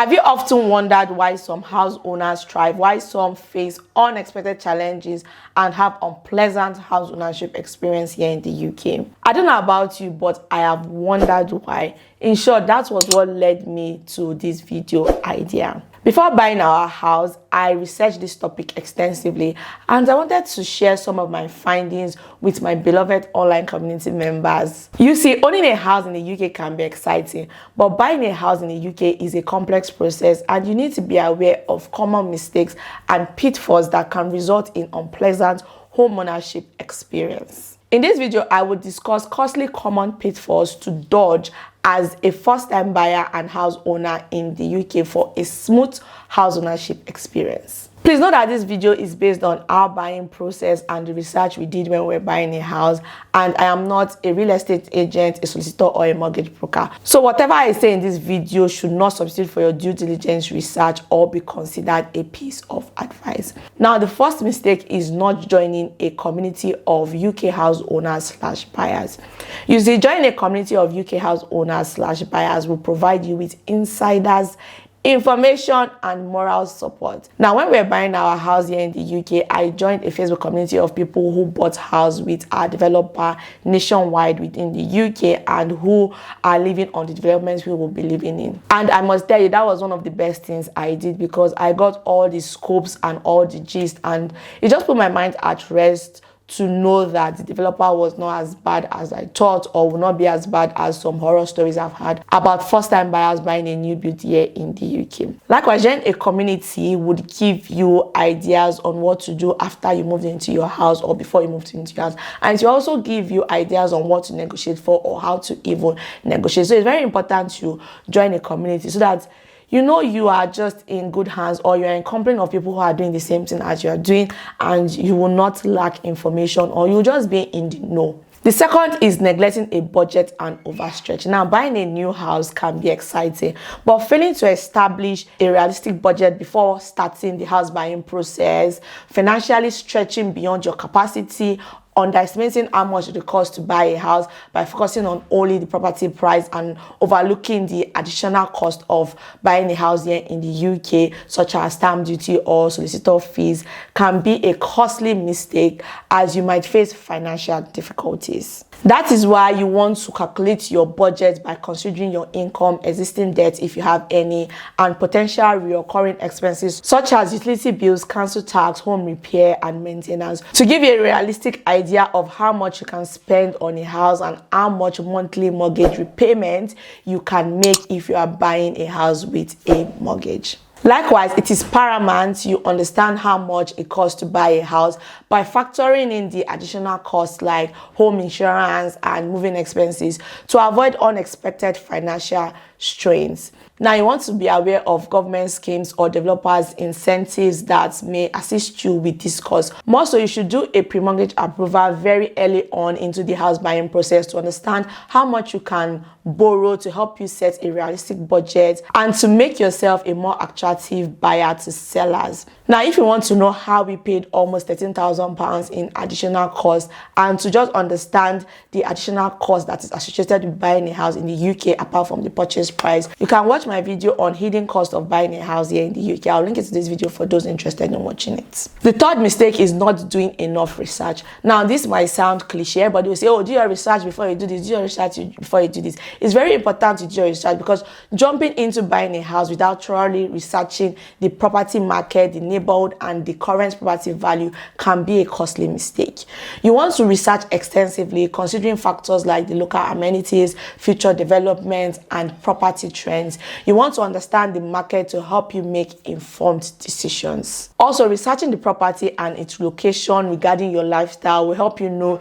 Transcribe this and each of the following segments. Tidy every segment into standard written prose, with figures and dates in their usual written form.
Have you often wondered why some house owners thrive, why some face unexpected challenges and have unpleasant house ownership experience here in the UK? I don't know about you, but I have wondered why. In short, that was what led me to this video idea. Before buying our house, I researched this topic extensively and I wanted to share some of my findings with my beloved online community members. You see, owning a house in the UK can be exciting, but buying a house in the UK is a complex process and you need to be aware of common mistakes and pitfalls that can result in unpleasant home ownership experience. In this video, I will discuss costly common pitfalls to dodge as a first-time buyer and house owner in the UK for a smooth house ownership experience. Please note that this video is based on our buying process and the research we did when we were buying a house, and I am not a real estate agent, a solicitor, or a mortgage broker. So whatever I say in this video should not substitute for your due diligence research or be considered a piece of advice. Now, the first mistake is not joining a community of UK house owners / buyers. You see, joining a community of UK house owners / buyers will provide you with insiders, information and moral support. Now, when we're buying our house here in the UK, I joined a Facebook community of people who bought house with our developer nationwide within the UK and who are living on the developments we will be living in. And I must tell you, that was one of the best things I did because I got all the scopes and all the gist, and it just put my mind at rest to know that the developer was not as bad as I thought, or will not be as bad as some horror stories I've had about first-time buyers buying a new build here in the UK. Likewise, joining a community would give you ideas on what to do after you moved into your house or before you moved into your house, and it will also give you ideas on what to negotiate for or how to even negotiate. So it's very important to join a community so that you know you are just in good hands, or you're in company of people who are doing the same thing as you are doing, and you will not lack information, or you'll just be in the know. The second is neglecting a budget and overstretch. Now, buying a new house can be exciting, but failing to establish a realistic budget before starting the house buying process, financially stretching beyond your capacity, underestimating how much it costs to buy a house by focusing on only the property price and overlooking the additional cost of buying a house here in the UK, such as stamp duty or solicitor fees, can be a costly mistake as you might face financial difficulties. That is why you want to calculate your budget by considering your income, existing debt if you have any, and potential recurring expenses such as utility bills, council tax, home repair and maintenance, to give you a realistic idea of how much you can spend on a house and how much monthly mortgage repayment you can make if you are buying a house with a mortgage. Likewise, it is paramount you understand how much it costs to buy a house by factoring in the additional costs like home insurance and moving expenses to avoid unexpected financial strains. Now, you want to be aware of government schemes or developers' incentives that may assist you with this cost. More so, you should do a pre-mortgage approval very early on into the house buying process to understand how much you can borrow to help you set a realistic budget and to make yourself a more attractive buyer to sellers. Now, if you want to know how we paid almost £13,000 in additional costs and to just understand the additional cost that is associated with buying a house in the UK apart from the purchase price, you can watch my video on hidden cost of buying a house here in the UK. I'll link it to this video for those interested in watching it. The third mistake is not doing enough research. Now, this might sound cliche, but you say, oh, do your research before you do this, do your research before you do this. It's very important to do your research because jumping into buying a house without thoroughly researching the property market, the neighborhood, and the current property value can be a costly mistake. You want to research extensively, considering factors like the local amenities, future developments, and property trends. You want to understand the market to help you make informed decisions. Also, researching the property and its location regarding your lifestyle will help you know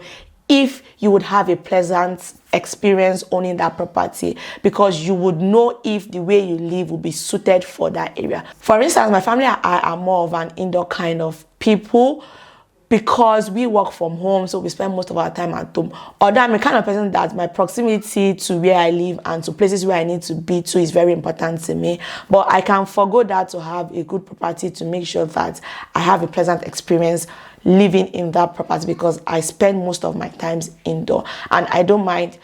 if you would have a pleasant experience owning that property, because you would know if the way you live will be suited for that area. For instance, my family and I are more of an indoor kind of people because we work from home, so we spend most of our time at home. Although I'm a kind of person that my proximity to where I live and to places where I need to be to is very important to me, but I can forgo that to have a good property to make sure that I have a pleasant experience living in that property because I spend most of my times indoor and I don't mind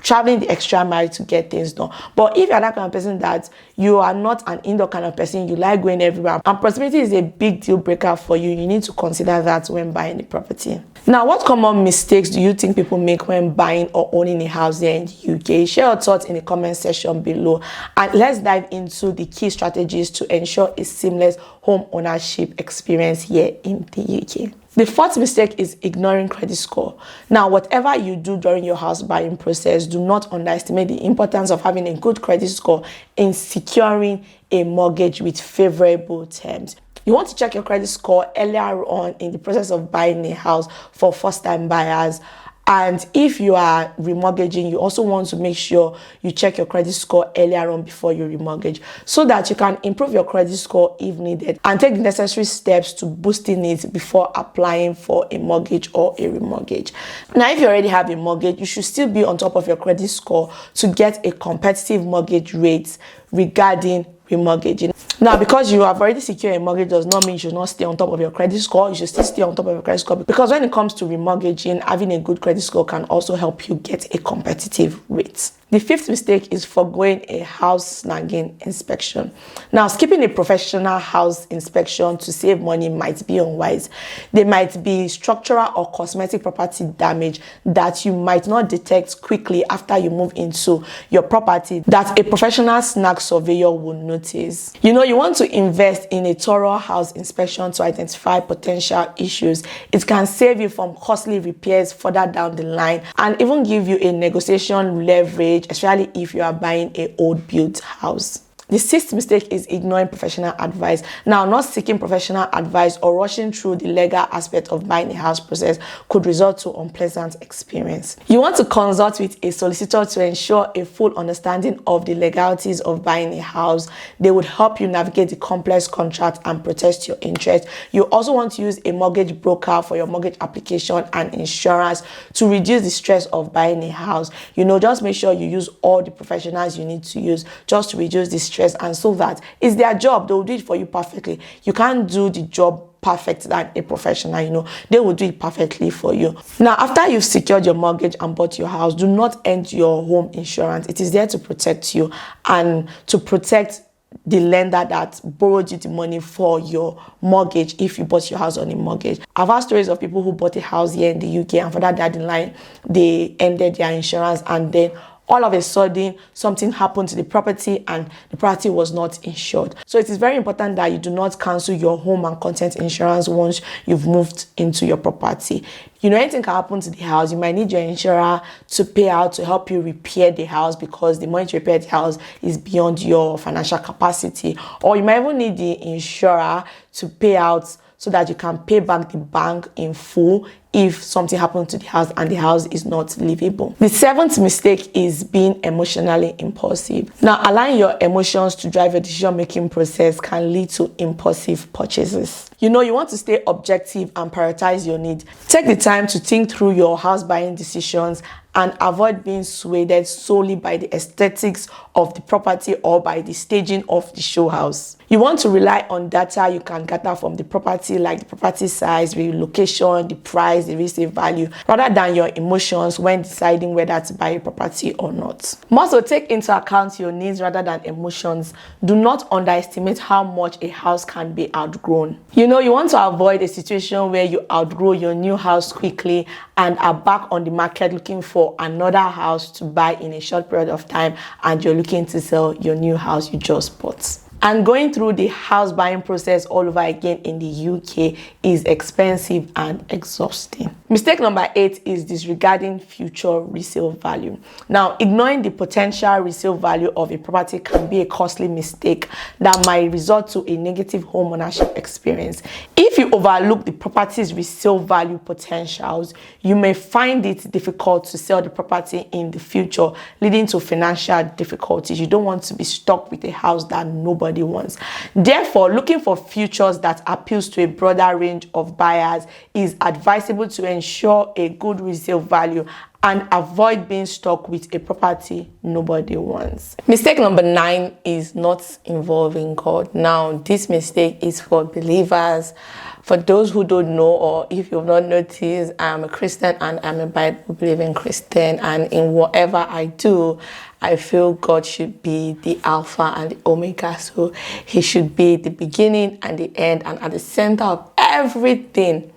traveling the extra mile to get things done. But if you're that kind of person that you are not an indoor kind of person, you like going everywhere, and proximity is a big deal breaker for you, you need to consider that when buying the property. Now, what common mistakes do you think people make when buying or owning a house here in the UK? Share your thoughts in the comment section below, and let's dive into the key strategies to ensure a seamless home ownership experience here in the UK. The fourth mistake is ignoring credit score. Now, whatever you do during your house buying process, do not underestimate the importance of having a good credit score in securing a mortgage with favorable terms. You want to check your credit score earlier on in the process of buying a house for first-time buyers. And if you are remortgaging, you also want to make sure you check your credit score earlier on before you remortgage, so that you can improve your credit score if needed and take the necessary steps to boosting it before applying for a mortgage or a remortgage. Now, if you already have a mortgage, you should still be on top of your credit score to get a competitive mortgage rate regarding remortgaging. Now, because you have already secured a mortgage does not mean you should not stay on top of your credit score. You should still stay on top of your credit score, because when it comes to remortgaging, having a good credit score can also help you get a competitive rate. The fifth mistake is foregoing a house snagging inspection. Now, skipping a professional house inspection to save money might be unwise. There might be structural or cosmetic property damage that you might not detect quickly after you move into your property that a professional snag surveyor will notice. You want to invest in a thorough house inspection to identify potential issues. It can save you from costly repairs further down the line and even give you a negotiation leverage, especially if you are buying an old built house. The sixth mistake is ignoring professional advice. Now, not seeking professional advice or rushing through the legal aspect of buying a house process could result to unpleasant experience. You want to consult with a solicitor to ensure a full understanding of the legalities of buying a house. They would help you navigate the complex contract and protect your interest. You also want to use a mortgage broker for your mortgage application and insurance to reduce the stress of buying a house. Just make sure you use all the professionals you need to use just to reduce the stress, and so that it's their job. They will do it for you perfectly. You can't do the job perfect than a professional. They will do it perfectly for you. Now, after you've secured your mortgage and bought your house, do not end your home insurance. It is there to protect you and to protect the lender that borrowed you the money for your mortgage if you bought your house on a mortgage. I've heard stories of people who bought a house here in the UK, and for that deadline, they ended their insurance, and then all of a sudden, something happened to the property and the property was not insured. So it is very important that you do not cancel your home and content insurance once you've moved into your property. Anything can happen to the house. You might need your insurer to pay out to help you repair the house, because the money to repair the house is beyond your financial capacity. Or you might even need the insurer to pay out so that you can pay back the bank in full if something happened to the house and the house is not livable. The seventh mistake is being emotionally impulsive. Now, allowing your emotions to drive your decision-making process can lead to impulsive purchases. You want to stay objective and prioritize your needs. Take the time to think through your house buying decisions and avoid being swayed solely by the aesthetics of the property or by the staging of the show house. You want to rely on data you can gather from the property, like the property size, the location, the price, the resale value, rather than your emotions when deciding whether to buy a property or not. Also, take into account your needs rather than emotions. Do not underestimate how much a house can be outgrown. You want to avoid a situation where you outgrow your new house quickly and are back on the market looking for another house to buy in a short period of time, and you're looking to sell your new house you just bought. And going through the house buying process all over again in the UK is expensive and exhausting. Mistake number 8 is disregarding future resale value. Now, ignoring the potential resale value of a property can be a costly mistake that might result to a negative home ownership experience. If you overlook the property's resale value potentials, you may find it difficult to sell the property in the future, leading to financial difficulties. You don't want to be stuck with a house that nobody wants. Therefore, looking for features that appeals to a broader range of buyers is advisable to ensure a good resale value and avoid being stuck with a property nobody wants. Mistake number 9 is not involving God. Now, this mistake is for believers. For those who don't know, or if you've not noticed, I'm a Christian and I'm a Bible-believing Christian, and in whatever I do, I feel God should be the Alpha and the Omega. So he should be the beginning and the end, and at the center of everything,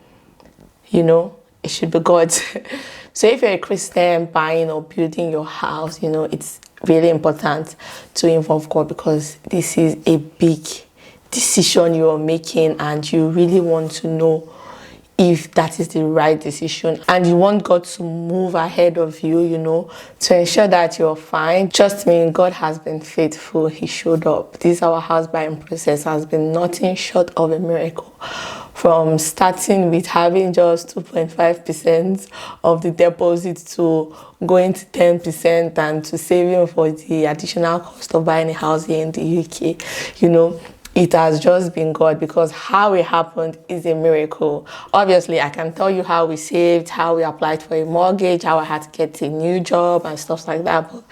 you know, it should be God. So if you're a Christian buying or building your house, you know, it's really important to involve God, because this is a big decision you're making and you really want to know if that is the right decision, and you want God to move ahead of you, you know, to ensure that you're fine. Trust me, God has been faithful. He showed up. This our house buying process has been nothing short of a miracle. From starting with having just 2.5% of the deposit to going to 10% and to saving for the additional cost of buying a house here in the UK, you know, it has just been God, because how it happened is a miracle. Obviously, I can tell you how we saved, how we applied for a mortgage, how I had to get a new job and stuff like that. But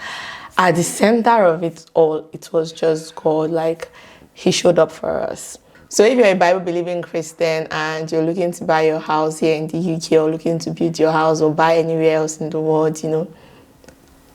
at the center of it all, it was just God. Like, he showed up for us. So if you're a Bible-believing Christian and you're looking to buy your house here in the UK, or looking to build your house or buy anywhere else in the world, you know,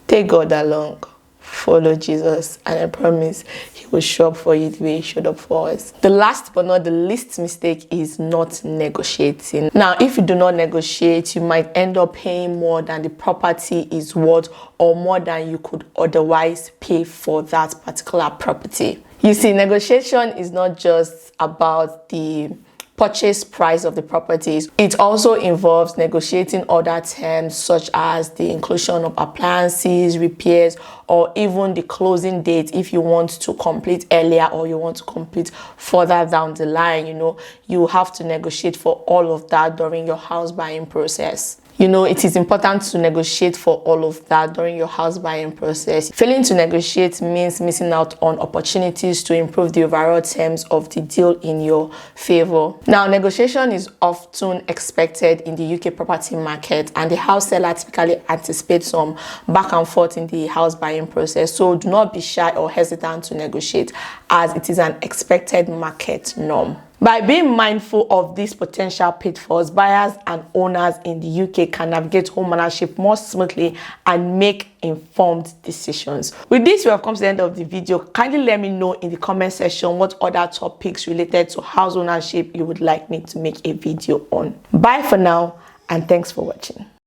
take God along. Follow Jesus, and I promise he will show up for you the way he showed up for us. The last but not the least mistake is not negotiating. Now, if you do not negotiate, you might end up paying more than the property is worth, or more than you could otherwise pay for that particular property. You see, negotiation is not just about the purchase price of the properties. It also involves negotiating other terms, such as the inclusion of appliances, repairs, or even the closing date if you want to complete earlier or you want to complete further down the line. You know, you have to negotiate for all of that during your house buying process. You know, it is important to negotiate for all of that during your house buying process. Failing to negotiate means missing out on opportunities to improve the overall terms of the deal in your favor. Now, negotiation is often expected in the UK property market, and the house seller typically anticipates some back and forth in the house buying process. So do not be shy or hesitant to negotiate, as it is an expected market norm. By being mindful of these potential pitfalls, buyers and owners in the UK can navigate home ownership more smoothly and make informed decisions. With this, we have come to the end of the video. Kindly let me know in the comment section what other topics related to house ownership you would like me to make a video on. Bye for now, and thanks for watching.